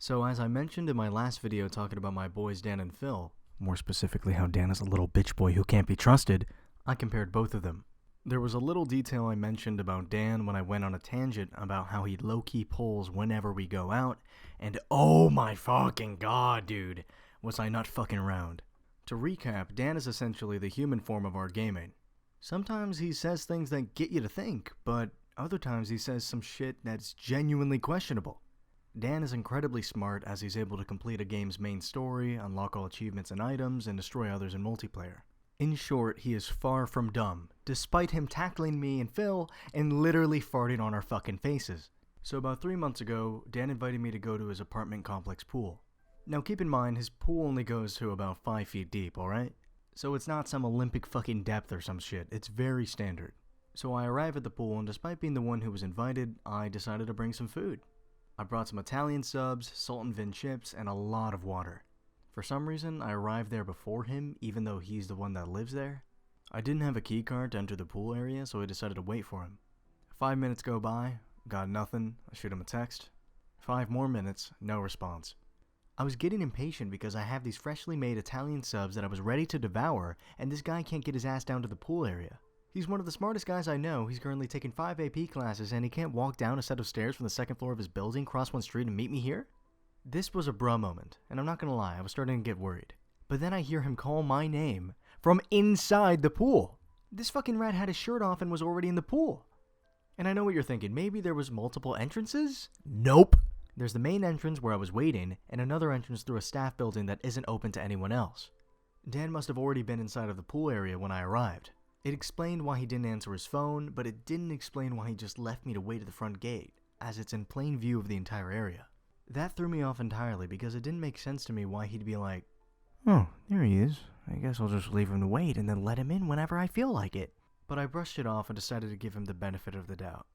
So as I mentioned in my last video talking about my boys Dan and Phil, more specifically how Dan is a little bitch boy who can't be trusted, I compared both of them. There was a little detail I mentioned about Dan when I went on a tangent about how he low-key pulls whenever we go out, and oh my fucking god, dude, was I not fucking around. To recap, Dan is essentially the human form of our gaming. Sometimes he says things that get you to think, but other times he says some shit that's genuinely questionable. Dan is incredibly smart as he's able to complete a game's main story, unlock all achievements and items, and destroy others in multiplayer. In short, he is far from dumb, despite him tackling me and Phil and literally farting on our fucking faces. So about 3 months ago, Dan invited me to go to his apartment complex pool. Now keep in mind, his pool only goes to about 5 feet deep, alright? So it's not some Olympic fucking depth or some shit, it's very standard. So I arrive at the pool and despite being the one who was invited, I decided to bring some food. I brought some Italian subs, salt and vin chips, and a lot of water. For some reason, I arrived there before him, even though he's the one that lives there. I didn't have a key card to enter the pool area, so I decided to wait for him. 5 minutes go by, got nothing, I shoot him a text. 5 more minutes, no response. I was getting impatient because I have these freshly made Italian subs that I was ready to devour, and this guy can't get his ass down to the pool area. He's one of the smartest guys I know. He's currently taking 5 AP classes and he can't walk down a set of stairs from the second floor of his building, cross one street and meet me here? This was a bruh moment, and I'm not gonna lie, I was starting to get worried. But then I hear him call my name from inside the pool. This fucking rat had his shirt off and was already in the pool. And I know what you're thinking, maybe there was multiple entrances? Nope. There's the main entrance where I was waiting, and another entrance through a staff building that isn't open to anyone else. Dan must have already been inside of the pool area when I arrived. It explained why he didn't answer his phone, but it didn't explain why he just left me to wait at the front gate, as it's in plain view of the entire area. That threw me off entirely because it didn't make sense to me why he'd be like, "Oh, there he is. I guess I'll just leave him to wait and then let him in whenever I feel like it." But I brushed it off and decided to give him the benefit of the doubt.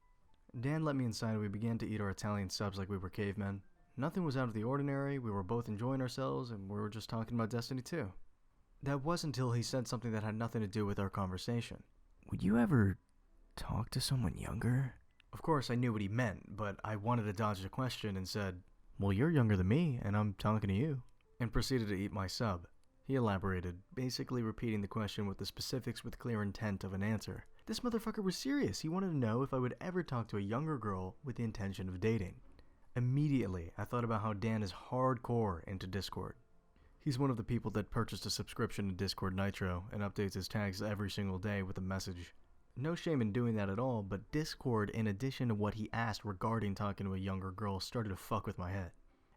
Dan let me inside and we began to eat our Italian subs like we were cavemen. Nothing was out of the ordinary, we were both enjoying ourselves, and we were just talking about Destiny 2. That was until he said something that had nothing to do with our conversation. "Would you ever talk to someone younger?" Of course, I knew what he meant, but I wanted to dodge the question and said, "Well, you're younger than me, and I'm talking to you," and proceeded to eat my sub. He elaborated, basically repeating the question with the specifics with clear intent of an answer. This motherfucker was serious. He wanted to know if I would ever talk to a younger girl with the intention of dating. Immediately, I thought about how Dan is hardcore into Discord. He's one of the people that purchased a subscription to Discord Nitro and updates his tags every single day with a message. No shame in doing that at all, but Discord, in addition to what he asked regarding talking to a younger girl, started to fuck with my head.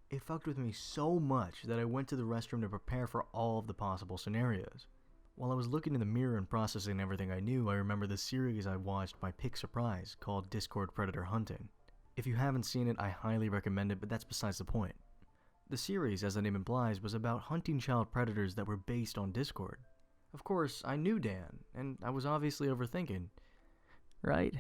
It fucked with me so much that I went to the restroom to prepare for all of the possible scenarios. While I was looking in the mirror and processing everything I knew, I remember the series I watched by Pick Surprise called Discord Predator Hunting. If you haven't seen it, I highly recommend it, but that's besides the point. The series, as the name implies, was about hunting child predators that were based on Discord. Of course, I knew Dan, and I was obviously overthinking. Right?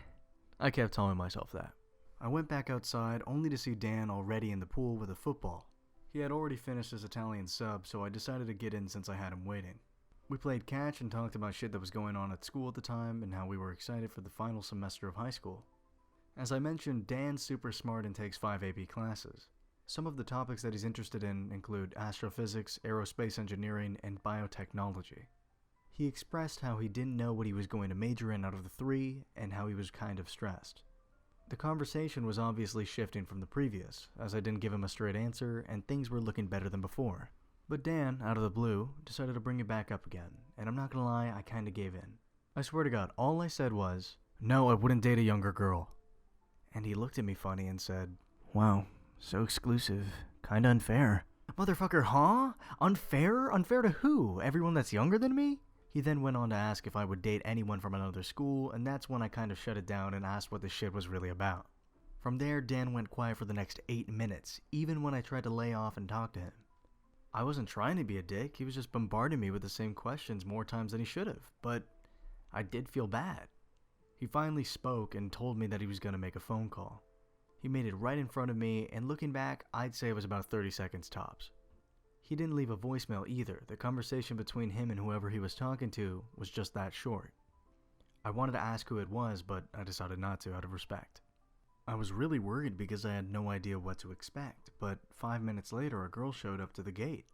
I kept telling myself that. I went back outside only to see Dan already in the pool with a football. He had already finished his Italian sub, so I decided to get in since I had him waiting. We played catch and talked about shit that was going on at school at the time and how we were excited for the final semester of high school. As I mentioned, Dan's super smart and takes 5 AP classes. Some of the topics that he's interested in include astrophysics, aerospace engineering, and biotechnology. He expressed how he didn't know what he was going to major in out of the 3, and how he was kind of stressed. The conversation was obviously shifting from the previous, as I didn't give him a straight answer, and things were looking better than before. But Dan, out of the blue, decided to bring it back up again, and I'm not gonna lie, I kinda gave in. I swear to God, all I said was, "No, I wouldn't date a younger girl." And he looked at me funny and said, "Wow. So exclusive. Kinda unfair." Motherfucker, huh? Unfair? Unfair to who? Everyone that's younger than me? He then went on to ask if I would date anyone from another school, and that's when I kind of shut it down and asked what this shit was really about. From there, Dan went quiet for the next 8 minutes, even when I tried to lay off and talk to him. I wasn't trying to be a dick, he was just bombarding me with the same questions more times than he should have, but I did feel bad. He finally spoke and told me that he was going to make a phone call. He made it right in front of me, and looking back, I'd say it was about 30 seconds tops. He didn't leave a voicemail either. The conversation between him and whoever he was talking to was just that short. I wanted to ask who it was, but I decided not to out of respect. I was really worried because I had no idea what to expect, but 5 minutes later a girl showed up to the gate.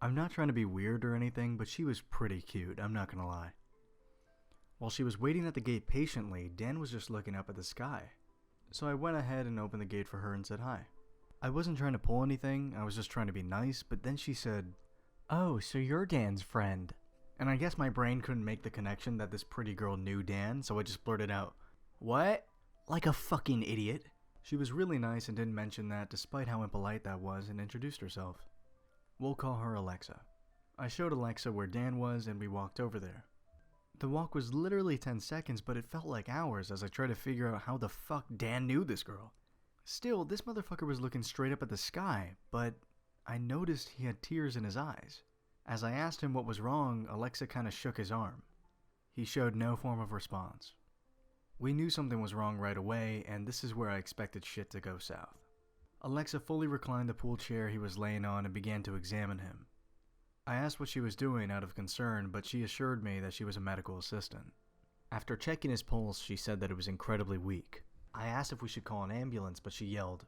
I'm not trying to be weird or anything, but she was pretty cute, I'm not gonna lie. While she was waiting at the gate patiently, Dan was just looking up at the sky. So I went ahead and opened the gate for her and said hi. I wasn't trying to pull anything, I was just trying to be nice, but then she said, "Oh, so you're Dan's friend." And I guess my brain couldn't make the connection that this pretty girl knew Dan, so I just blurted out, "What?" Like a fucking idiot. She was really nice and didn't mention that despite how impolite that was, and introduced herself. We'll call her Alexa. I showed Alexa where Dan was and we walked over there. The walk was literally 10 seconds, but it felt like hours as I tried to figure out how the fuck Dan knew this girl. Still, this motherfucker was looking straight up at the sky, but I noticed he had tears in his eyes. As I asked him what was wrong, Alexa kinda shook his arm. He showed no form of response. We knew something was wrong right away, and this is where I expected shit to go south. Alexa fully reclined the pool chair he was laying on and began to examine him. I asked what she was doing out of concern, but she assured me that she was a medical assistant. After checking his pulse, she said that it was incredibly weak. I asked if we should call an ambulance, but she yelled,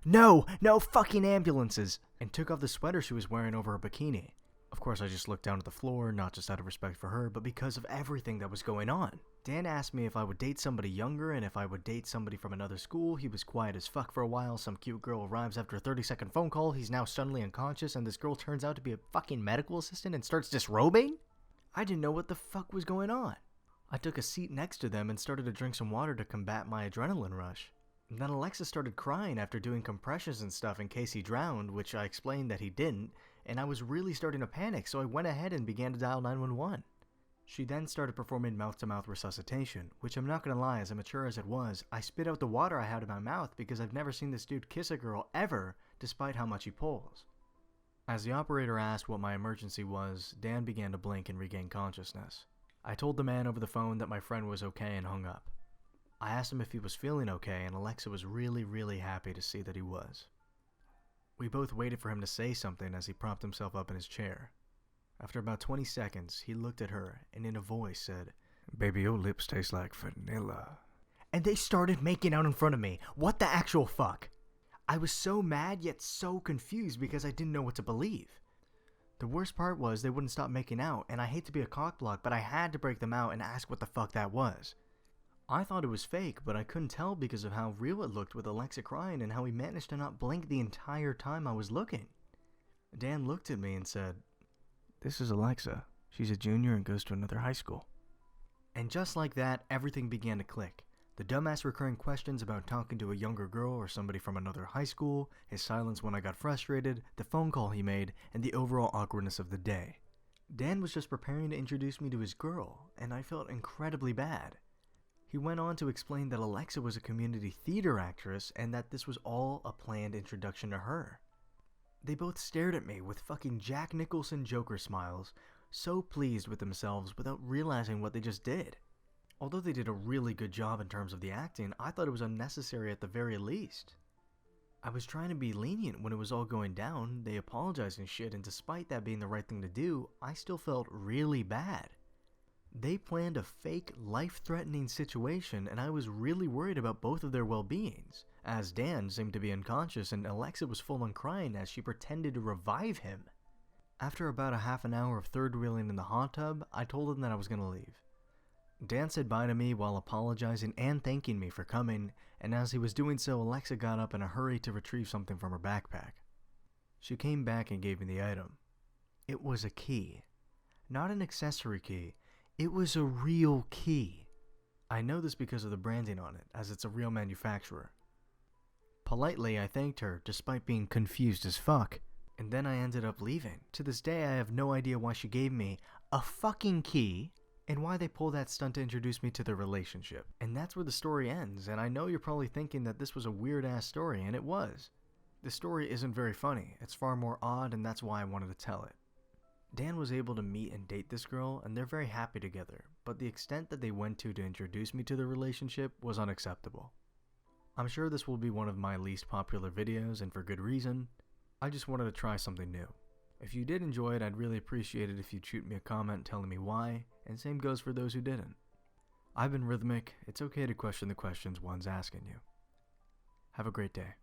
"No! No fucking ambulances!" and took off the sweater she was wearing over her bikini. Of course, I just looked down at the floor, not just out of respect for her, but because of everything that was going on. Dan asked me if I would date somebody younger and if I would date somebody from another school. He was quiet as fuck for a while. Some cute girl arrives after a 30-second phone call. He's now suddenly unconscious, and this girl turns out to be a fucking medical assistant and starts disrobing? I didn't know what the fuck was going on. I took a seat next to them and started to drink some water to combat my adrenaline rush. And then Alexa started crying after doing compressions and stuff in case he drowned, which I explained that he didn't, and I was really starting to panic, so I went ahead and began to dial 911. She then started performing mouth-to-mouth resuscitation, which I'm not gonna lie, as immature as it was, I spit out the water I had in my mouth because I've never seen this dude kiss a girl ever, despite how much he pulls. As the operator asked what my emergency was, Dan began to blink and regain consciousness. I told the man over the phone that my friend was okay and hung up. I asked him if he was feeling okay, and Alexa was really happy to see that he was. We both waited for him to say something as he propped himself up in his chair. After about 20 seconds, he looked at her and in a voice said, "Baby, your lips taste like vanilla." And they started making out in front of me. What the actual fuck? I was so mad yet so confused because I didn't know what to believe. The worst part was they wouldn't stop making out, and I hate to be a cockblock, but I had to break them out and ask what the fuck that was. I thought it was fake, but I couldn't tell because of how real it looked with Alexa crying and how he managed to not blink the entire time I was looking. Dan looked at me and said, "This is Alexa. She's a junior and goes to another high school." And just like that, everything began to click. The dumbass recurring questions about talking to a younger girl or somebody from another high school, his silence when I got frustrated, the phone call he made, and the overall awkwardness of the day. Dan was just preparing to introduce me to his girl, and I felt incredibly bad. He went on to explain that Alexa was a community theater actress and that this was all a planned introduction to her. They both stared at me with fucking Jack Nicholson Joker smiles, so pleased with themselves without realizing what they just did. Although they did a really good job in terms of the acting, I thought it was unnecessary at the very least. I was trying to be lenient when it was all going down, they apologized and shit, and despite that being the right thing to do, I still felt really bad. They planned a fake, life-threatening situation, and I was really worried about both of their well-beings, as Dan seemed to be unconscious and Alexa was full on crying as she pretended to revive him. After about a half an hour of third-wheeling in the hot tub, I told him that I was going to leave. Dan said bye to me while apologizing and thanking me for coming, and as he was doing so, Alexa got up in a hurry to retrieve something from her backpack. She came back and gave me the item. It was a key. Not an accessory key. It was a real key. I know this because of the branding on it, as it's a real manufacturer. Politely, I thanked her, despite being confused as fuck, and then I ended up leaving. To this day, I have no idea why she gave me a fucking key, and why they pulled that stunt to introduce me to their relationship. And that's where the story ends, and I know you're probably thinking that this was a weird-ass story, and it was. The story isn't very funny, it's far more odd, and that's why I wanted to tell it. Dan was able to meet and date this girl, and they're very happy together, but the extent that they went to introduce me to their relationship was unacceptable. I'm sure this will be one of my least popular videos, and for good reason. I just wanted to try something new. If you did enjoy it, I'd really appreciate it if you'd shoot me a comment telling me why, and same goes for those who didn't. I've been Rhythmic. It's okay to question the questions one's asking you. Have a great day.